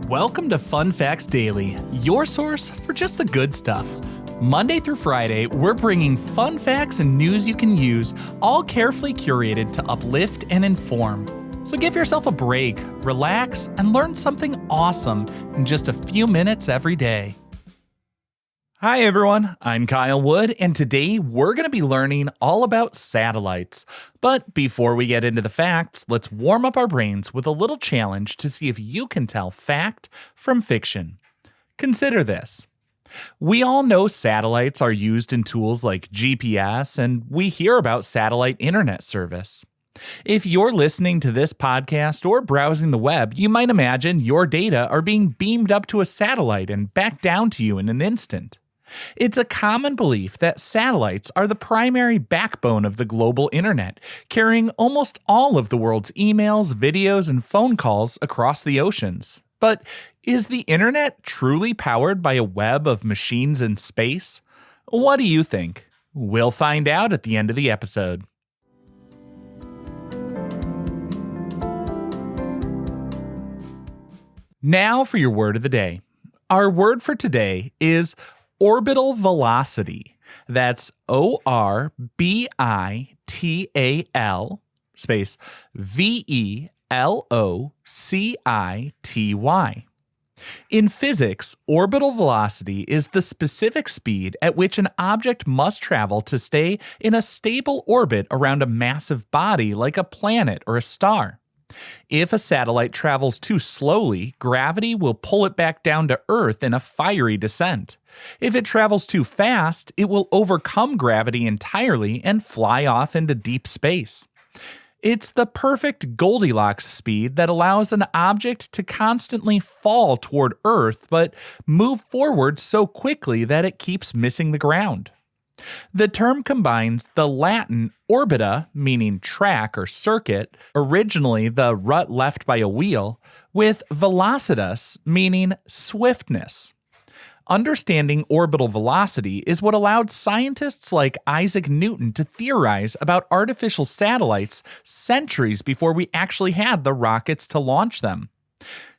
Welcome to Fun Facts Daily, your source for just the good stuff. Monday through Friday, we're bringing fun facts and news you can use, all carefully curated to uplift and inform. So give yourself a break, relax, and learn something awesome in just a few minutes every day. Hi everyone, I'm Kyle Wood, and today we're going to be learning all about satellites. But before we get into the facts, let's warm up our brains with a little challenge to see if you can tell fact from fiction. Consider this. We all know satellites are used in tools like GPS, and we hear about satellite internet service. If you're listening to this podcast or browsing the web, you might imagine your data are being beamed up to a satellite and back down to you in an instant. It's a common belief that satellites are the primary backbone of the global internet, carrying almost all of the world's emails, videos, and phone calls across the oceans. But is the internet truly powered by a web of machines in space? What do you think? We'll find out at the end of the episode. Now for your word of the day. Our word for today is orbital velocity. That's orbital space velocity. In physics, orbital velocity is the specific speed at which an object must travel to stay in a stable orbit around a massive body like a planet or a star. If a satellite travels too slowly, gravity will pull it back down to Earth in a fiery descent. If it travels too fast, it will overcome gravity entirely and fly off into deep space. It's the perfect Goldilocks speed that allows an object to constantly fall toward Earth but move forward so quickly that it keeps missing the ground. The term combines the Latin orbita, meaning track or circuit, originally the rut left by a wheel, with velocitas, meaning swiftness. Understanding orbital velocity is what allowed scientists like Isaac Newton to theorize about artificial satellites centuries before we actually had the rockets to launch them.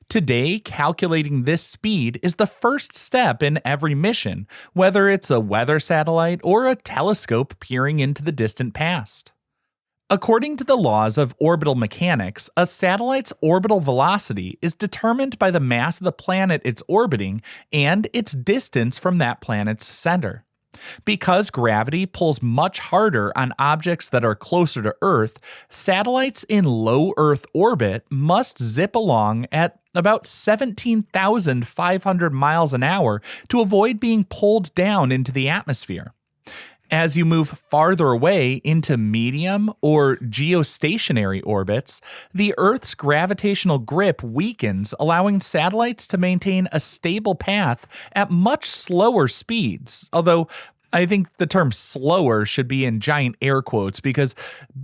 Today, calculating this speed is the first step in every mission, whether it's a weather satellite or a telescope peering into the distant past. According to the laws of orbital mechanics, a satellite's orbital velocity is determined by the mass of the planet it's orbiting and its distance from that planet's center. Because gravity pulls much harder on objects that are closer to Earth, satellites in low Earth orbit must zip along at about 17,500 miles an hour to avoid being pulled down into the atmosphere. As you move farther away into medium or geostationary orbits, the Earth's gravitational grip weakens, allowing satellites to maintain a stable path at much slower speeds, although I think the term slower should be in giant air quotes because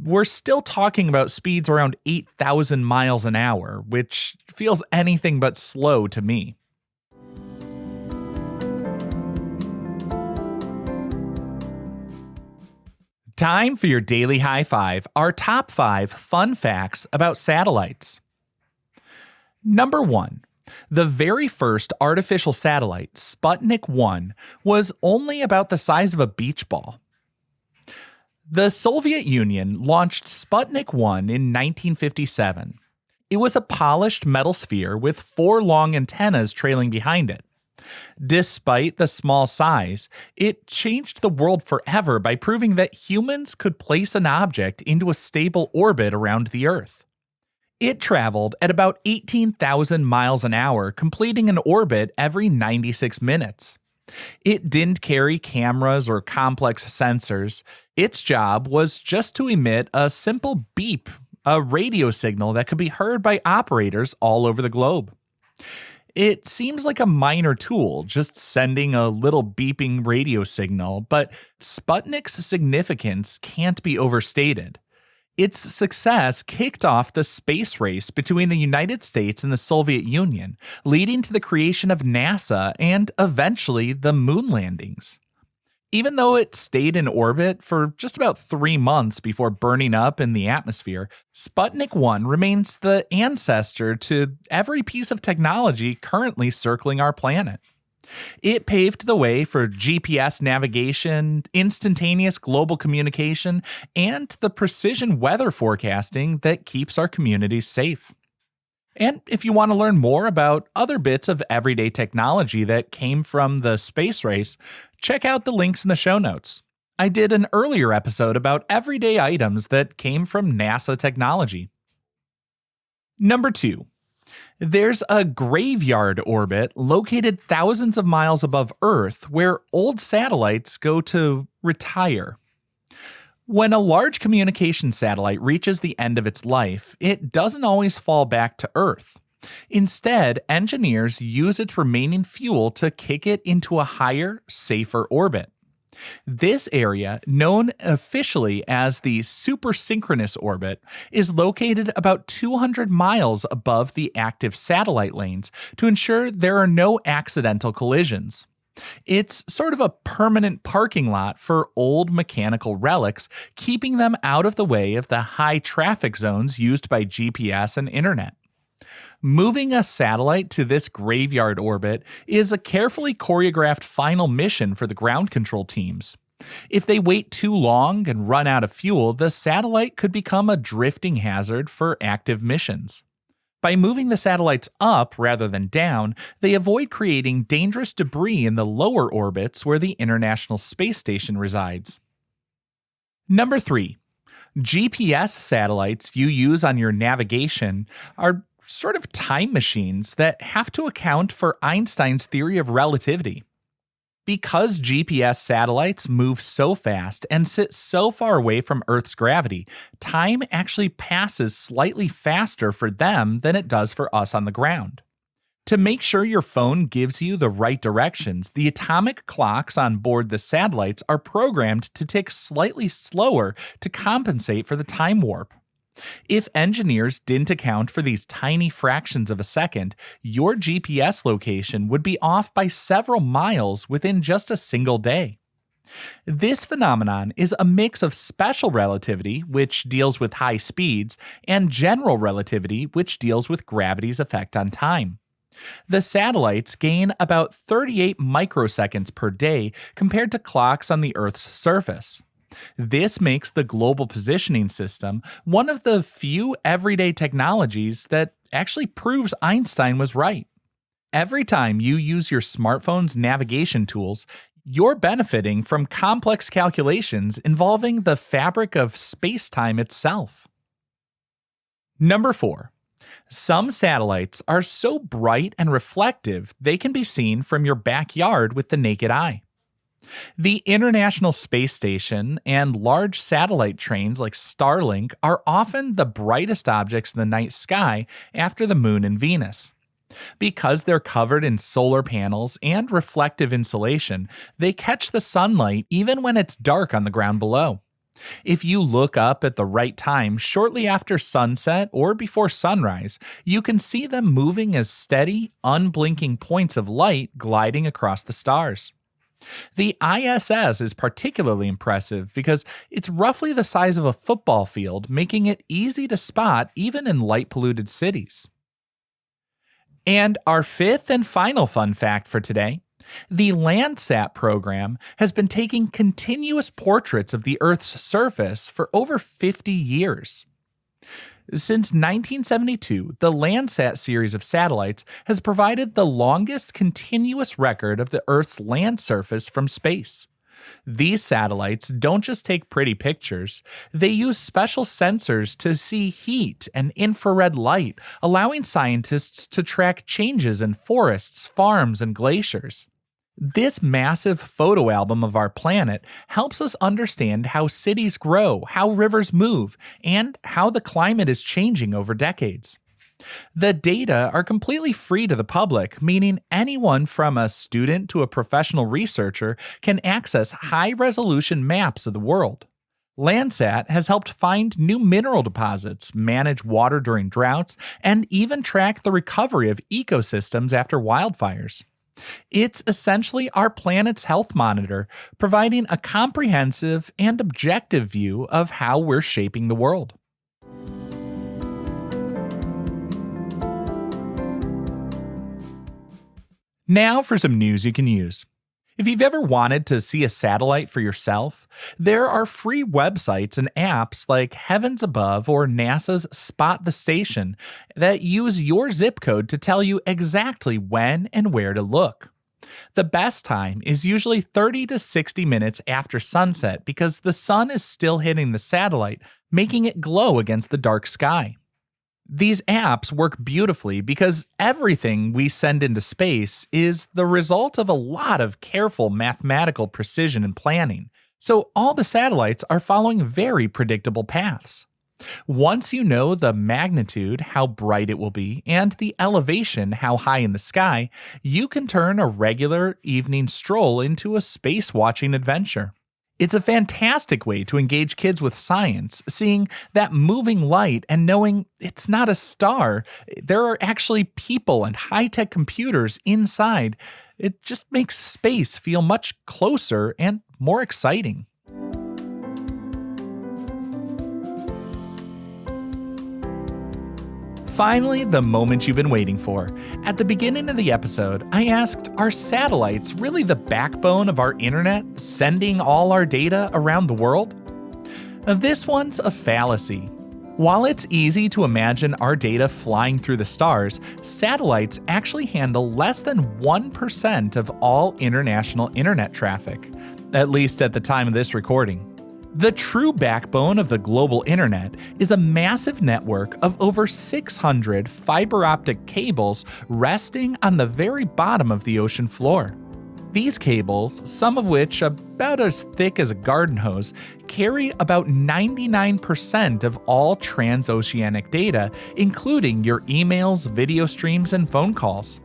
we're still talking about speeds around 8,000 miles an hour, which feels anything but slow to me. Time for your daily high five, our top 5 fun facts about satellites. Number 1. The very first artificial satellite, Sputnik 1, was only about the size of a beach ball. The Soviet Union launched Sputnik 1 in 1957. It was a polished metal sphere with 4 long antennas trailing behind it. Despite the small size, it changed the world forever by proving that humans could place an object into a stable orbit around the Earth. It traveled at about 18,000 miles an hour, completing an orbit every 96 minutes. It didn't carry cameras or complex sensors. Its job was just to emit a simple beep, a radio signal that could be heard by operators all over the globe. It seems like a minor tool, just sending a little beeping radio signal, but Sputnik's significance can't be overstated. Its success kicked off the space race between the United States and the Soviet Union, leading to the creation of NASA and eventually the moon landings. Even though it stayed in orbit for just about 3 months before burning up in the atmosphere, Sputnik 1 remains the ancestor to every piece of technology currently circling our planet. It paved the way for GPS navigation, instantaneous global communication, and the precision weather forecasting that keeps our communities safe. And if you want to learn more about other bits of everyday technology that came from the space race, check out the links in the show notes. I did an earlier episode about everyday items that came from NASA technology. Number 2. There's a graveyard orbit located thousands of miles above Earth where old satellites go to retire. When a large communication satellite reaches the end of its life, it doesn't always fall back to Earth. Instead, engineers use its remaining fuel to kick it into a higher, safer orbit. This area, known officially as the supersynchronous orbit, is located about 200 miles above the active satellite lanes to ensure there are no accidental collisions. It's sort of a permanent parking lot for old mechanical relics, keeping them out of the way of the high traffic zones used by GPS and internet. Moving a satellite to this graveyard orbit is a carefully choreographed final mission for the ground control teams. If they wait too long and run out of fuel, the satellite could become a drifting hazard for active missions. By moving the satellites up rather than down, they avoid creating dangerous debris in the lower orbits where the International Space Station resides. Number 3. GPS satellites you use on your navigation are sort of time machines that have to account for Einstein's theory of relativity. Because GPS satellites move so fast and sit so far away from Earth's gravity, time actually passes slightly faster for them than it does for us on the ground. To make sure your phone gives you the right directions, the atomic clocks on board the satellites are programmed to tick slightly slower to compensate for the time warp. If engineers didn't account for these tiny fractions of a second, your GPS location would be off by several miles within just a single day. This phenomenon is a mix of special relativity, which deals with high speeds, and general relativity, which deals with gravity's effect on time. The satellites gain about 38 microseconds per day compared to clocks on the Earth's surface. This makes the global positioning system one of the few everyday technologies that actually proves Einstein was right. Every time you use your smartphone's navigation tools, you're benefiting from complex calculations involving the fabric of space-time itself. Number 4. Some satellites are so bright and reflective they can be seen from your backyard with the naked eye. The International Space Station and large satellite trains like Starlink are often the brightest objects in the night sky after the Moon and Venus. Because they're covered in solar panels and reflective insulation, they catch the sunlight even when it's dark on the ground below. If you look up at the right time shortly after sunset or before sunrise, you can see them moving as steady, unblinking points of light gliding across the stars. The ISS is particularly impressive because it's roughly the size of a football field, making it easy to spot even in light-polluted cities. And our fifth and final fun fact for today: the Landsat program has been taking continuous portraits of the Earth's surface for over 50 years. Since 1972, the Landsat series of satellites has provided the longest continuous record of the Earth's land surface from space. These satellites don't just take pretty pictures, they use special sensors to see heat and infrared light, allowing scientists to track changes in forests, farms, and glaciers. This massive photo album of our planet helps us understand how cities grow, how rivers move, and how the climate is changing over decades. The data are completely free to the public, meaning anyone from a student to a professional researcher can access high-resolution maps of the world. Landsat has helped find new mineral deposits, manage water during droughts, and even track the recovery of ecosystems after wildfires. It's essentially our planet's health monitor, providing a comprehensive and objective view of how we're shaping the world. Now for some news you can use. If you've ever wanted to see a satellite for yourself, there are free websites and apps like Heavens Above or NASA's Spot the Station that use your zip code to tell you exactly when and where to look. The best time is usually 30 to 60 minutes after sunset because the sun is still hitting the satellite, making it glow against the dark sky. These apps work beautifully because everything we send into space is the result of a lot of careful mathematical precision and planning, so all the satellites are following very predictable paths. Once you know the magnitude, how bright it will be, and the elevation, how high in the sky, you can turn a regular evening stroll into a space-watching adventure. It's a fantastic way to engage kids with science, seeing that moving light and knowing it's not a star. There are actually people and high-tech computers inside. It just makes space feel much closer and more exciting. Finally, the moment you've been waiting for. At the beginning of the episode, I asked, are satellites really the backbone of our internet, sending all our data around the world? Now, this one's a fallacy. While it's easy to imagine our data flying through the stars, satellites actually handle less than 1% of all international internet traffic, at least at the time of this recording. The true backbone of the global internet is a massive network of over 600 fiber-optic cables resting on the very bottom of the ocean floor. These cables, some of which about as thick as a garden hose, carry about 99% of all transoceanic data, including your emails, video streams, and phone calls.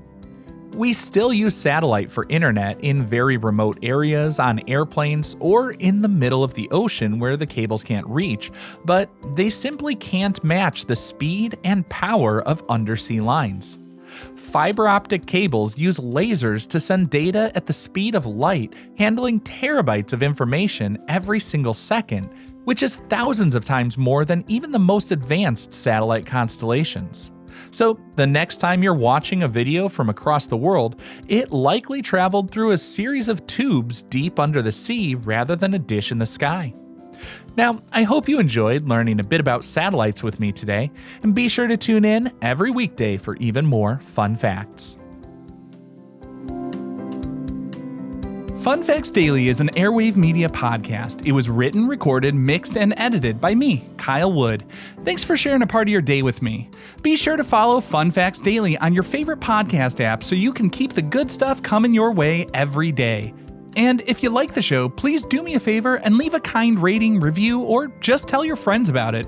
We still use satellite for internet in very remote areas, on airplanes, or in the middle of the ocean where the cables can't reach, but they simply can't match the speed and power of undersea lines. Fiber optic cables use lasers to send data at the speed of light, handling terabytes of information every single second, which is thousands of times more than even the most advanced satellite constellations. So, the next time you're watching a video from across the world, it likely traveled through a series of tubes deep under the sea rather than a dish in the sky. Now, I hope you enjoyed learning a bit about satellites with me today, and be sure to tune in every weekday for even more fun facts. Fun Facts Daily is an Airwave Media podcast. It was written, recorded, mixed, and edited by me, Kyle Wood. Thanks for sharing a part of your day with me. Be sure to follow Fun Facts Daily on your favorite podcast app so you can keep the good stuff coming your way every day. And if you like the show, please do me a favor and leave a kind rating, review, or just tell your friends about it.